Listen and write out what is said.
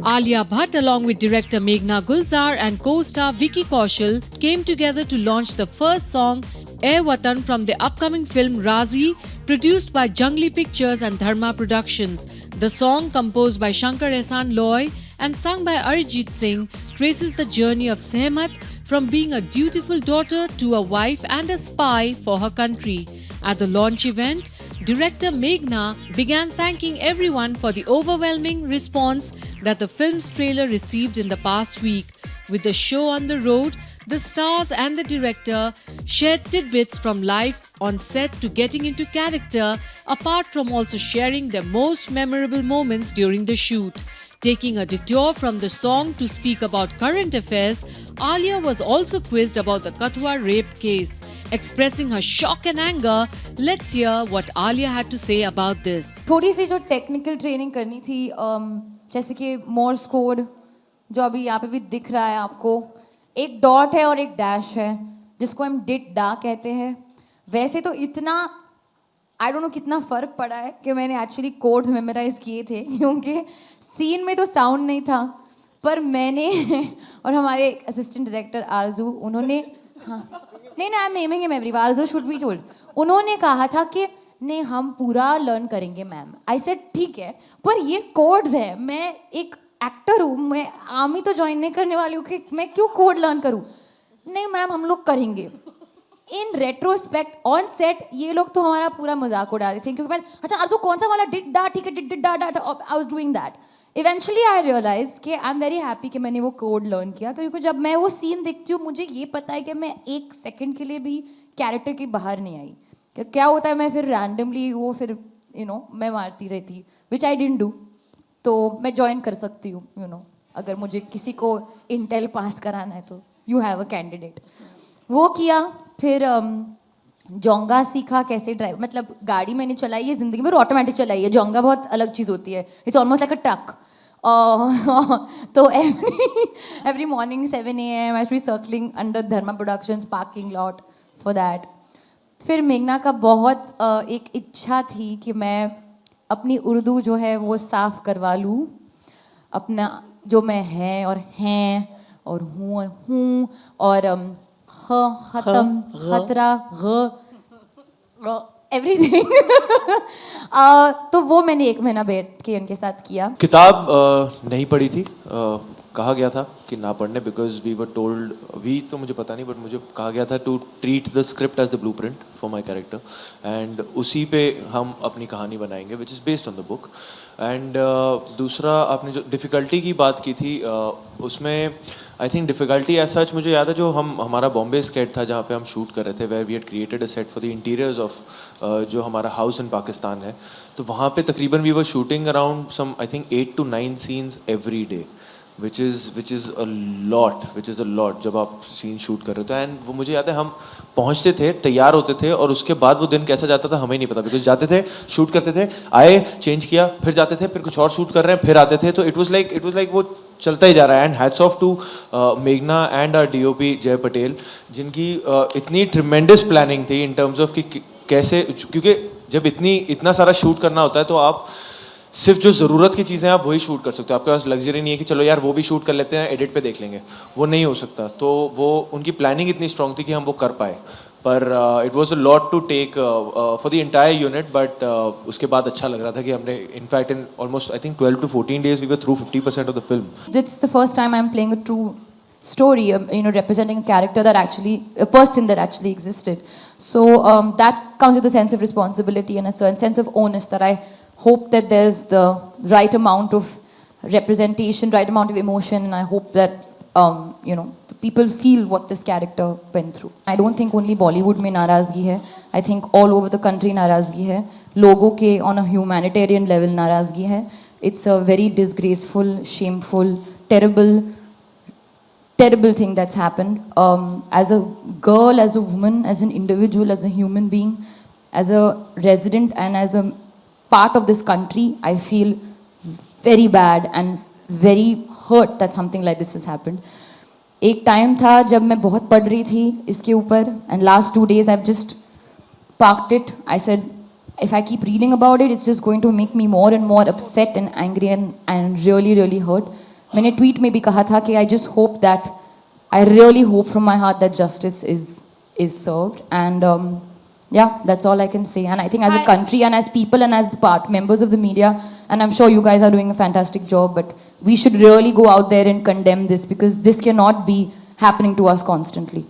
Alia Bhatt, along with director Meghna Gulzar and co-star Vicky Kaushal, came together to launch the first song, Air Watan, from the upcoming film Razi, produced by Jungli Pictures and Dharma Productions. The song, composed by Shankar Ehsaan Loy and sung by Arijit Singh, traces the journey of Sehmat from being a dutiful daughter to a wife and a spy for her country. At the launch event, director Meghna began thanking everyone for the overwhelming response that the film's trailer received in the past week. With the show on the road, the stars and the director shared tidbits from life on set to getting into character, apart from also sharing their most memorable moments during the shoot. Taking a detour from the song to speak about current affairs, Alia was also quizzed about the Kathua rape case. Expressing her shock and anger, let's hear what Alia had to say about this. थोड़ी सी जो technical training करनी थी, जैसे कि Morse code जो अभी यहाँ पे भी दिख रहा है आपको, एक डॉट है और एक डैश है जिसको हम डिट डा कहते हैं. वैसे तो इतना आई डोंट नो कितना फ़र्क पड़ा है कि मैंने एक्चुअली कोड्स मेमोराइज किए थे, क्योंकि सीन में तो साउंड नहीं था, पर मैंने और हमारे असिस्टेंट डायरेक्टर आरजू, उन्होंने नहीं I am naming him everyone, Aarzoo should be told, उन्होंने कहा था कि नहीं हम पूरा लर्न करेंगे मैम. आई सेड ठीक है, पर ये कोड्स है, मैं एक एक्टर हूँ, मैं आर्मी तो ज्वाइन नहीं करने वाली हूँ कि मैं क्यों कोड लर्न करूँ. नहीं मैम हम लोग करेंगे. इन रेट्रोस्पेक्ट ऑन सेट ये लोग तो हमारा पूरा मजाक उड़ा रहे थे, क्योंकि मैं अच्छा आरजू कौन सा वाला डिड डा, ठीक है डिड डिड डा डा, I was doing that. Eventually I realise कि आई एम वेरी हैप्पी कि मैंने वो कोड लर्न किया, क्योंकि जब मैं वो सीन देखती हूँ मुझे ये पता है कि मैं एक सेकंड के लिए भी कैरेक्टर के बाहर नहीं आई. क्या होता है मैं फिर रैंडमली वो फिर मैं मारती रहती, विच आई डिडंट डू. तो मैं ज्वाइन कर सकती हूँ अगर मुझे किसी को इंटेल पास कराना है तो यू हैव अ कैंडिडेट. वो किया, फिर जोंगा सीखा कैसे ड्राइव, मतलब गाड़ी मैंने चलाई है ज़िंदगी में, ऑटोमेटिक चलाई है. जोंगा बहुत अलग चीज़ होती है, it's almost like a truck. तो every morning 7 AM I be circling under Dharma productions parking lot for that. फिर मेघना का बहुत एक इच्छा थी कि मैं अपनी उर्दू जो है वो साफ करवा लूँ, अपना जो मैं है और हैं और हूँ और खत्म खतरा एवरीथिंग. तो वो मैंने 1 महीना बैठ के उनके साथ किया. किताब नहीं पढ़ी थी, कहा गया था कि ना पढ़ने, because we were told, we तो मुझे पता नहीं बट मुझे कहा गया था to treat the script as the blueprint for my character and उसी पे हम अपनी कहानी बनाएंगे which is based on the book. And दूसरा आपने जो डिफ़िकल्टी की बात की थी, उसमें I think difficulty as such मुझे याद है जो हमारा बॉम्बे स्केट था जहाँ पे हम शूट कर रहे थे, where we had created a set for the interiors of जो हमारा हाउस इन पाकिस्तान है. तो वहाँ पे तकरीबन we were shooting around some I think 8 to 9 scenes every day, which is a lot जब आप सीन शूट कर रहे थे. एंड वो मुझे याद है हम पहुंचते थे, तैयार होते थे और उसके बाद वो दिन कैसा जाता था हमें नहीं पता, बिकॉज जाते थे शूट करते थे, आए चेंज किया, फिर जाते थे, फिर कुछ और शूट कर रहे हैं, फिर आते थे. तो इट वाज लाइक वो चलता ही जा रहा है. एंड हैट्स ऑफ टू मेघना एंड आवर DOP जय पटेल, जिनकी इतनी ट्रिमेंडस प्लानिंग थी इन टर्म्स ऑफ कि कैसे, क्योंकि जब इतना सारा शूट करना होता है तो आप सिर्फ जो ज़रूरत की चीज़ें आप वही शूट कर सकते हो. आपके पास लग्जरी नहीं है कि चलो यार वो भी शूट कर लेते हैं, एडिट पे देख लेंगे, वो नहीं हो सकता. तो वो उनकी प्लानिंग इतनी स्ट्रॉन्ग थी कि हम वो कर पाए. पर it was a lot to take for the entire unit, but उसके बाद अच्छा लग रहा था कि हमने in fact in almost I think 12 to 14 days we were through 50% of the film. It's the first time I'm playing a true story, representing a character that actually, a person that actually existed. So that comes with a sense of responsibility and a certain sense of onus that I hope that there's the right amount of representation, right amount of emotion, and I hope that the people feel what this character went through. I don't think only Bollywood में नाराज़गी है. I think all over the country नाराज़गी है. लोगों के on a humanitarian level नाराज़गी है. It's a very disgraceful, shameful, terrible thing that's happened. As a girl, as a woman, as an individual, as a human being, as a resident and as a part of this country, I feel very bad and very hurt that something like this has happened. एक time था जब मैं बहुत पढ़ रही थी इसके ऊपर, and last 2 days I've just parked it. I said if I keep reading about it, it's just going to make me more and more upset and angry and really, really hurt. मैंने tweet में भी कहा था कि I just hope that, I really hope from my heart that justice is served. And yeah, that's all I can say. And I think as a country and as people and as the members of the media, and I'm sure you guys are doing a fantastic job, but we should really go out there and condemn this, because this cannot be happening to us constantly.